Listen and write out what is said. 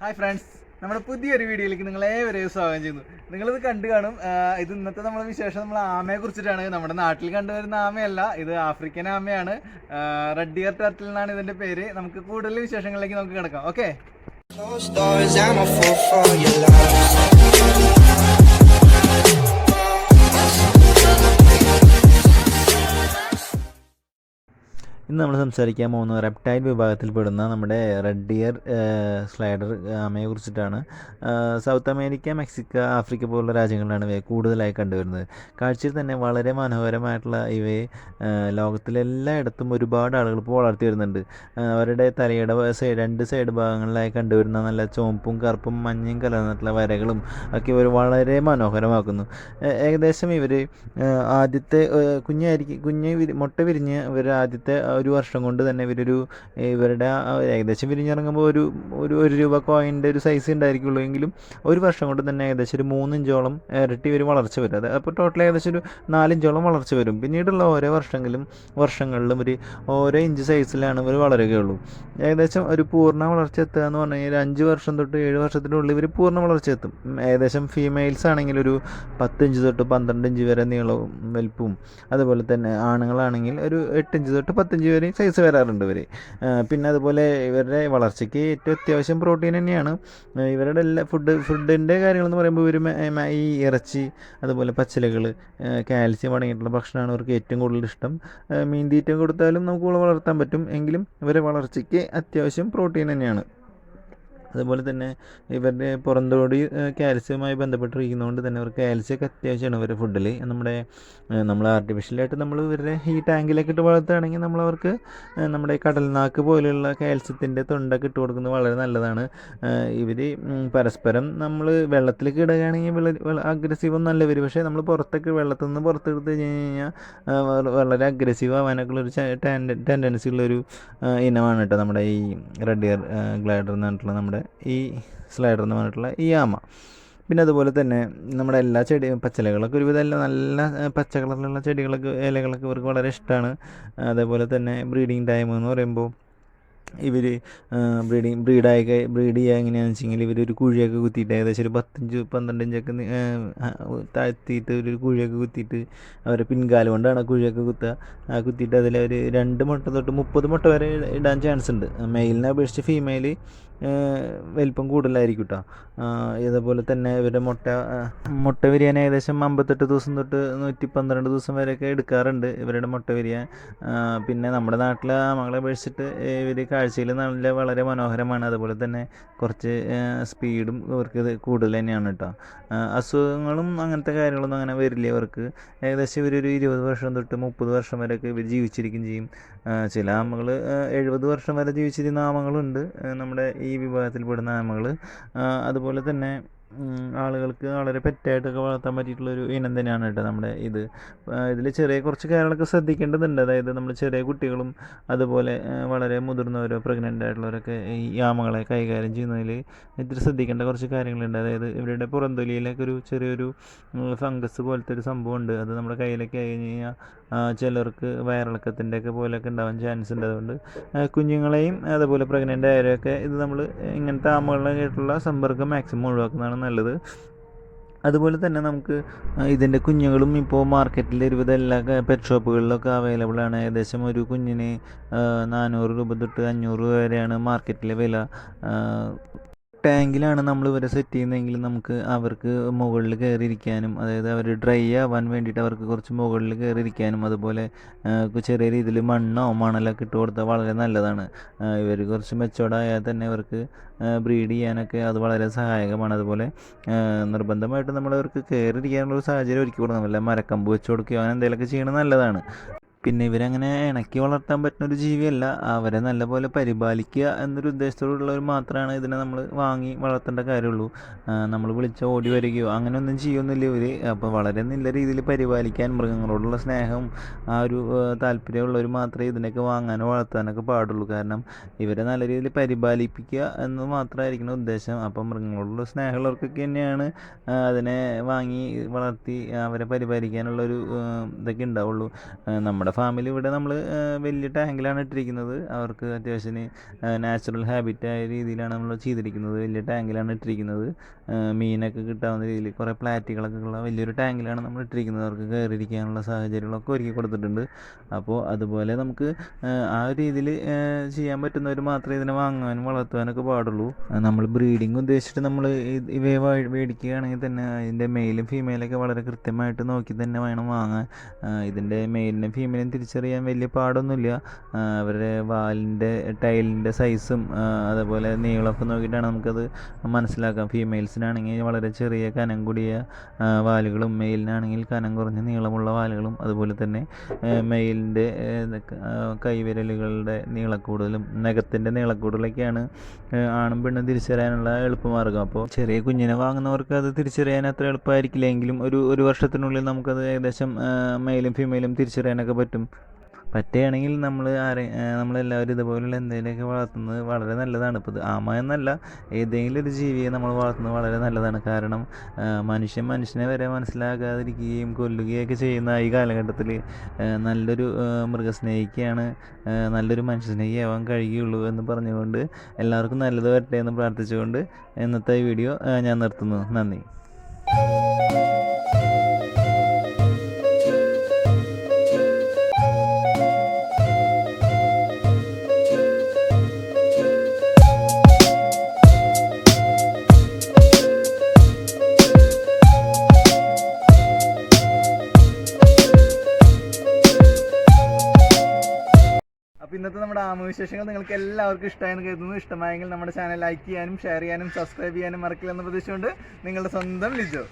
Hi friends, നമ്മുടെ പുതിയൊരു വീഡിയോയിലേക്ക് നിങ്ങളേവരെയും സ്വാഗതം ചെയ്യുന്നു. നിങ്ങളിത് കണ്ടു കാണും. ഇത് ഇന്നത്തെ നമ്മളെ വിശേഷം നമ്മൾ ആമയെ കുറിച്ചിട്ടാണ്. നമ്മുടെ നാട്ടിൽ കണ്ടുവരുന്ന ആമയല്ല, ഇത് ആഫ്രിക്കൻ ആമയാണ്. റെഡ് ഇയർ ടർട്ടിൽ എന്നാണ് ഇതിന്റെ പേര്. നമുക്ക് കൂടുതൽ വിശേഷങ്ങളിലേക്ക് നമുക്ക് കിടക്കാം. ഓക്കെ. ഇന്ന് നമ്മൾ സംസാരിക്കാൻ പോകുന്ന റെപ്റ്റൈൽ വിഭാഗത്തിൽപ്പെടുന്ന നമ്മുടെ റെഡ് ഇയർ സ്ലൈഡർ ആമയെ കുറിച്ചിട്ടാണ്. സൗത്ത് അമേരിക്ക, മെക്സിക്കോ, ആഫ്രിക്ക പോലുള്ള രാജ്യങ്ങളിലാണ് ഇവയെ കൂടുതലായി കണ്ടുവരുന്നത്. കാഴ്ചയിൽ തന്നെ വളരെ മനോഹരമായിട്ടുള്ള ഇവയെ ലോകത്തിലെല്ലായിടത്തും ഒരുപാട് ആളുകൾ ഇപ്പോൾ വളർത്തി വരുന്നുണ്ട്. അവരുടെ തലയുടെ രണ്ട് സൈഡ് ഭാഗങ്ങളിലായി കണ്ടുവരുന്ന നല്ല ചുവപ്പും കറുപ്പും മഞ്ഞയും കലർന്നിട്ടുള്ള വരകളും ഒക്കെ ഇവർ വളരെ മനോഹരമാക്കുന്നു. ഏകദേശം ഇവർ ആദ്യത്തെ മുട്ട വിരിഞ്ഞ് ഇവർ ആദ്യത്തെ ഒരു വർഷം കൊണ്ട് തന്നെ ഇവരുടെ ഏകദേശം വിരിഞ്ഞിറങ്ങുമ്പോൾ ഒരു രൂപ കോയിൻ്റെ ഒരു സൈസ് ഉണ്ടായിരിക്കുള്ളൂ. എങ്കിലും ഒരു വർഷം കൊണ്ട് തന്നെ ഏകദേശം ഒരു 3 ഇഞ്ചോളം ഇരട്ടി ഒരു വളർച്ച വരും. അത് അപ്പോൾ ടോട്ടൽ ഏകദേശം ഒരു 4 ഇഞ്ചോളം വളർച്ച വരും. പിന്നീടുള്ള ഓരോ വർഷങ്ങളിലും ഓരോ ഇഞ്ച് സൈസിലാണ് ഇവർ വളരുകയുള്ളൂ. ഏകദേശം ഒരു പൂർണ്ണ വളർച്ച എത്തുക എന്ന് പറഞ്ഞു കഴിഞ്ഞാൽ 5 വർഷം തൊട്ട് 7 വർഷത്തിനുള്ളിൽ ഇവർ പൂർണ്ണ വളർച്ച എത്തും. ഏകദേശം ഫീമെയിൽസ് ആണെങ്കിൽ ഒരു 10 ഇഞ്ച് തൊട്ട് 12 ഇഞ്ച് വരെ നീളവും വലിപ്പവും, അതുപോലെ തന്നെ ആണുങ്ങളാണെങ്കിൽ ഒരു 8 ഇഞ്ച് തൊട്ട് 10 ഇഞ്ച് വരെ സൈസ് വരാറുണ്ട് ഇവർ. പിന്നെ അതുപോലെ ഇവരുടെ വളർച്ചയ്ക്ക് ഏറ്റവും അത്യാവശ്യം പ്രോട്ടീൻ തന്നെയാണ്. ഇവരുടെ എല്ലാ ഫുഡിൻ്റെ കാര്യങ്ങളെന്ന് പറയുമ്പോൾ ഇവർ ഈ ഇറച്ചി, അതുപോലെ പച്ചിലകൾ, കാൽസ്യം അടങ്ങിയിട്ടുള്ള ഭക്ഷണമാണ് ഇവർക്ക് ഏറ്റവും കൂടുതൽ ഇഷ്ടം. മീൻ തീറ്റ കൊടുത്താലും നമുക്ക് വളർത്താൻ പറ്റും, എങ്കിലും ഇവരെ വളർച്ചയ്ക്ക് അത്യാവശ്യം പ്രോട്ടീൻ തന്നെയാണ്. അതുപോലെ തന്നെ ഇവരുടെ പുറന്തോടി കാൽസ്യവുമായി ബന്ധപ്പെട്ടിരിക്കുന്നതുകൊണ്ട് തന്നെ ഇവർക്ക് കാൽസ്യമൊക്കെ അത്യാവശ്യമാണ് ഇവരുടെ ഫുഡിൽ. നമ്മൾ ആർട്ടിഫിഷ്യലായിട്ട് ഇവരുടെ ഈ ടാങ്കിലൊക്കെ ഇട്ട് വളർത്തുകയാണെങ്കിൽ നമ്മളവർക്ക് നമ്മുടെ കടൽനാക്ക് പോലെയുള്ള കാൽസ്യത്തിൻ്റെ തൊണ്ടൊക്കെ ഇട്ട് കൊടുക്കുന്നത് വളരെ നല്ലതാണ്. ഇവർ പരസ്പരം നമ്മൾ വെള്ളത്തിലേക്ക് ഇടുകയാണെങ്കിൽ അഗ്രസീവ് ഒന്നും അല്ല ഇവർ. പക്ഷേ നമ്മൾ വെള്ളത്തിൽ നിന്ന് പുറത്തെടുത്ത് കഴിഞ്ഞ് കഴിഞ്ഞാൽ വളരെ അഗ്രസീവ് ആവാനൊക്കെയുള്ളൊരു ടെൻഡൻസി ഉള്ളൊരു ഇനമാണ് കേട്ടോ നമ്മുടെ ഈ റെഡ് ഇയർ ഗ്ലൈഡർ എന്ന് പറഞ്ഞിട്ടുള്ള നമ്മുടെ ഈ സ്ലൈഡർ എന്ന് പറഞ്ഞിട്ടുള്ള ഈ ആമ. പിന്നെ അതുപോലെ തന്നെ നമ്മുടെ എല്ലാ പച്ചിലകളൊക്കെ ഒരുവിധം എല്ലാം നല്ല പച്ച കളറിലുള്ള ഇലകളൊക്കെ ഇവർക്ക് വളരെ ഇഷ്ടമാണ്. അതേപോലെ തന്നെ ബ്രീഡിങ് ടൈം എന്ന് പറയുമ്പോൾ ഇവർ ബ്രീഡ് ചെയ്യുക എങ്ങനെയാണെന്ന് വെച്ചെങ്കിൽ ഇവരൊരു കുഴിയൊക്കെ കുത്തിയിട്ട് ഏകദേശം ഒരു 10-12 ഇഞ്ചൊക്കെ താഴ്ത്തിയിട്ട് ഒരു കുഴിയൊക്കെ കുത്തിയിട്ട് അവരെ പിൻകാലം കൊണ്ടാണ് കുഴിയൊക്കെ കുത്തിയിട്ട് അതിൽ ഒരു 2 മുട്ട തൊട്ട് 30 മുട്ട വരെ ഇടാൻ ചാൻസ് ഉണ്ട്. മെയിലിനെ അപേക്ഷിച്ച് ഫീമെയിൽ വലിപ്പം കൂടുതലായിരിക്കും കേട്ടോ. ഇതേപോലെ തന്നെ ഇവരുടെ മുട്ട വിരിയാൻ ഏകദേശം 58 ദിവസം തൊട്ട് 112 ദിവസം വരെയൊക്കെ എടുക്കാറുണ്ട് ഇവരുടെ മുട്ട വിരിയാൻ. പിന്നെ നമ്മുടെ നാട്ടിലെ ആമകളെ അപേക്ഷിച്ചിട്ട് ഇവർ കാഴ്ചയിൽ വളരെ മനോഹരമാണ്. അതുപോലെ തന്നെ കുറച്ച് സ്പീഡും ഇവർക്ക് ഇത് കൂടുതൽ തന്നെയാണ് കേട്ടോ. അസുഖങ്ങളും അങ്ങനത്തെ കാര്യങ്ങളൊന്നും അങ്ങനെ വരില്ല ഇവർക്ക്. ഏകദേശം ഇവരൊരു 20 വർഷം തൊട്ട് 30 വർഷം വരെയൊക്കെ ഇവർ ജീവിച്ചിരിക്കുകയും ചെയ്യും. ചില ആമകൾ 70 വർഷം വരെ ജീവിച്ചിരുന്ന ആമകളുണ്ട് നമ്മുടെ ഈ വിഭാഗത്തിൽപ്പെടുന്ന ആമകൾ. അതുപോലെ തന്നെ ആളുകൾക്ക് വളരെ പെറ്റായിട്ടൊക്കെ വളർത്താൻ പറ്റിയിട്ടുള്ളൊരു ഇനം തന്നെയാണ് കേട്ടോ നമ്മുടെ ഇതിൽ കുറച്ച് കാര്യങ്ങളൊക്കെ ശ്രദ്ധിക്കേണ്ടതുണ്ട്. അതായത് നമ്മൾ ചെറിയ കുട്ടികളും അതുപോലെ വളരെ മുതിർന്നവരോ പ്രഗ്നൻ്റ് ആയിട്ടുള്ളവരൊക്കെ ഈ ആമകളെ കൈകാര്യം ചെയ്യുന്നതിൽ ഇത്തിരി ശ്രദ്ധിക്കേണ്ട കുറച്ച് കാര്യങ്ങളുണ്ട്. അതായത് ഇവരുടെ പുറന്തൊലിയിലൊക്കെ ചെറിയൊരു ഫംഗസ് പോലത്തെ ഒരു സംഭവമുണ്ട്. അത് നമ്മുടെ കയ്യിലൊക്കെ ആയി കഴിഞ്ഞാൽ ചിലർക്ക് വയറിളക്കത്തിൻ്റെ ഒക്കെ പോലെയൊക്കെ ഉണ്ടാവാൻ ചാൻസ് ഉണ്ട്. അതുകൊണ്ട് കുഞ്ഞുങ്ങളെയും അതുപോലെ പ്രഗ്നൻ്റ് ആയവരെയൊക്കെ നമ്മൾ ഇങ്ങനത്തെ ആമകളായിട്ടുള്ള സമ്പർക്കം മാക്സിമം ഒഴിവാക്കുന്നതാണ് നല്ലത്. അതുപോലെ തന്നെ നമുക്ക് ഇതിൻ്റെ കുഞ്ഞുങ്ങളും ഇപ്പോൾ മാർക്കറ്റിൽ ഒരുവിധം എല്ലാ പെറ്റ് ഷോപ്പുകളിലൊക്കെ അവൈലബിൾ ആണ്. ഏകദേശം ഒരു കുഞ്ഞിന് 400 രൂപ തൊട്ട് 500 രൂപ വരെയാണ് മാർക്കറ്റിലെ വില. ടാങ്കിലാണ് നമ്മൾ ഇവരെ സെറ്റ് ചെയ്യുന്നതെങ്കിൽ നമുക്ക് അവർക്ക് മുകളിൽ കയറിയിരിക്കാനും, അതായത് അവർ ഡ്രൈ ആവാൻ വേണ്ടിയിട്ട് അവർക്ക് കുറച്ച് മുകളിൽ കയറിയിരിക്കാനും, അതുപോലെ ചെറിയ രീതിയിൽ മണലൊക്കെ ഇട്ട് കൊടുത്താൽ വളരെ നല്ലതാണ്. ഇവർ കുറച്ച് മെച്ചോർഡായാൽ തന്നെ ഇവർക്ക് ബ്രീഡ് ചെയ്യാനൊക്കെ അത് വളരെ സഹായകമാണ്. അതുപോലെ നിർബന്ധമായിട്ട് നമ്മളവർക്ക് കയറിയിരിക്കാനുള്ള ഒരു സാഹചര്യം ഒരുക്കി കൊടുക്കണം. വല്ല മരക്കമ്പ് വെച്ച് കൊടുക്കുകയോ അങ്ങനെ എന്തെങ്കിലുമൊക്കെ ചെയ്യണത് നല്ലതാണ്. പിന്നെ ഇവരങ്ങനെ ഇണക്കി വളർത്താൻ പറ്റുന്ന ഒരു ജീവിയല്ല. അവരെ നല്ലപോലെ പരിപാലിക്കുക എന്നൊരു ഉദ്ദേശത്തോടുള്ളവർ മാത്രമാണ് ഇതിനെ നമ്മൾ വാങ്ങി വളർത്തേണ്ട കാര്യമുള്ളൂ. നമ്മൾ വിളിച്ചാൽ ഓടി വരികയോ അങ്ങനെയൊന്നും ചെയ്യൊന്നുമില്ല ഇവർ. അപ്പോൾ വളരെ നല്ല രീതിയിൽ പരിപാലിക്കാൻ, മൃഗങ്ങളോടുള്ള സ്നേഹവും ആ ഒരു താല്പര്യമുള്ളവർ മാത്രമേ ഇതിനൊക്കെ വാങ്ങാനോ വളർത്താനൊക്കെ പാടുള്ളൂ. കാരണം ഇവരെ നല്ല രീതിയിൽ പരിപാലിപ്പിക്കുക എന്ന് മാത്രമായിരിക്കണം ഉദ്ദേശം. അപ്പം മൃഗങ്ങളോടുള്ള സ്നേഹമുള്ളവർക്കൊക്കെ തന്നെയാണ് അതിനെ വാങ്ങി വളർത്തി അവരെ പരിപാലിക്കാനുള്ളൊരു ഇതൊക്കെ ഉണ്ടാവുള്ളൂ. നമ്മുടെ ഫാമിൽ ഇവിടെ നമ്മൾ വലിയ ടാങ്കിലാണ് ഇട്ടിരിക്കുന്നത്. അവർക്ക് അത്യാവശ്യത്തിന് നാച്ചുറൽ ഹാബിറ്റായ രീതിയിലാണ് നമ്മൾ ചെയ്തിരിക്കുന്നത്. വലിയ ടാങ്കിലാണ് ഇട്ടിരിക്കുന്നത്. മീനൊക്കെ കിട്ടാവുന്ന രീതിയിൽ കുറേ പ്ലാറ്റുകളൊക്കെ ഉള്ള വലിയൊരു ടാങ്കിലാണ് നമ്മൾ ഇട്ടിരിക്കുന്നത്. അവർക്ക് കയറിയിരിക്കാനുള്ള സാഹചര്യങ്ങളൊക്കെ ഒരുക്കി കൊടുത്തിട്ടുണ്ട്. അപ്പോൾ അതുപോലെ നമുക്ക് ആ ഒരു രീതിയിൽ ചെയ്യാൻ പറ്റുന്നവർ മാത്രമേ ഇതിനെ വാങ്ങാനും വളർത്തുവാനൊക്കെ പാടുള്ളൂ. നമ്മൾ ബ്രീഡിങ് ഉദ്ദേശിച്ചിട്ട് നമ്മൾ ഇവയെ മേടിക്കുകയാണെങ്കിൽ തന്നെ ഇതിൻ്റെ മെയിലും ഫീമെയിലൊക്കെ വളരെ കൃത്യമായിട്ട് നോക്കി തന്നെ വേണം വാങ്ങാൻ. ഇതിൻ്റെ മെയിലിനും ഫീമെയിലും തിരിച്ചറിയാൻ വലിയ പാടൊന്നുമില്ല. അവരുടെ വാലിൻ്റെ ടൈലിൻ്റെ സൈസും അതേപോലെ നീളമൊക്കെ നോക്കിയിട്ടാണ് നമുക്കത് മനസ്സിലാക്കാം. ഫീമെയിൽസിനാണെങ്കിൽ വളരെ ചെറിയ കനം കൂടിയ വാലുകളും മെയിലിനാണെങ്കിൽ കനം കുറഞ്ഞ നീളമുള്ള വാലുകളും അതുപോലെ തന്നെ മെയിലിൻ്റെ കൈവിരലുകളുടെ നീളക്കൂടുതലും നഖത്തിൻ്റെ നീളക്കൂടുതലൊക്കെയാണ് ആണും പെണ്ണും തിരിച്ചറിയാനുള്ള എളുപ്പമാർഗ്ഗം. അപ്പോൾ ചെറിയ കുഞ്ഞിനെ വാങ്ങുന്നവർക്ക് അത് തിരിച്ചറിയാൻ അത്ര എളുപ്പമായിരിക്കില്ല എങ്കിലും ഒരു വർഷത്തിനുള്ളിൽ നമുക്കത് ഏകദേശം മെയിലും ഫീമെയിലും തിരിച്ചറിയാനൊക്കെ പറ്റുകയാണെങ്കിൽ നമ്മളെല്ലാവരും ഇതുപോലുള്ള എന്തെങ്കിലുമൊക്കെ വളർത്തുന്നത് വളരെ നല്ലതാണ്. ഇപ്പോൾ ഇത് ആമ എന്നല്ല, ഏതെങ്കിലും ഒരു ജീവിയെ നമ്മൾ വളർത്തുന്നത് വളരെ നല്ലതാണ്. കാരണം മനുഷ്യനെ വരെ മനസ്സിലാക്കാതിരിക്കുകയും കൊല്ലുകയൊക്കെ ചെയ്യുന്ന ഈ കാലഘട്ടത്തിൽ നല്ലൊരു മൃഗസ്നേഹിക്കാണ് നല്ലൊരു മനുഷ്യസ്നേഹിയാവാൻ കഴിയുള്ളൂ എന്ന് പറഞ്ഞുകൊണ്ട് എല്ലാവർക്കും നല്ലത് വരട്ടെ എന്ന് പ്രാർത്ഥിച്ചുകൊണ്ട് ഇന്നത്തെ വീഡിയോ ഞാൻ നിർത്തുന്നു. നന്ദി. അപ്പോൾ ഇന്നത്തെ നമ്മുടെ ആമവിശേഷങ്ങൾ നിങ്ങൾക്ക് എല്ലാവർക്കും ഇഷ്ടമായെന്ന് കരുതുന്നു. ഇഷ്ടമായെങ്കിൽ നമ്മുടെ ചാനൽ ലൈക്ക് ചെയ്യാനും ഷെയർ ചെയ്യാനും സബ്സ്ക്രൈബ് ചെയ്യാനും മറക്കില്ലെന്ന് പ്രതീക്ഷിച്ചുകൊണ്ട് നിങ്ങളുടെ സ്വന്തം ലിജോ.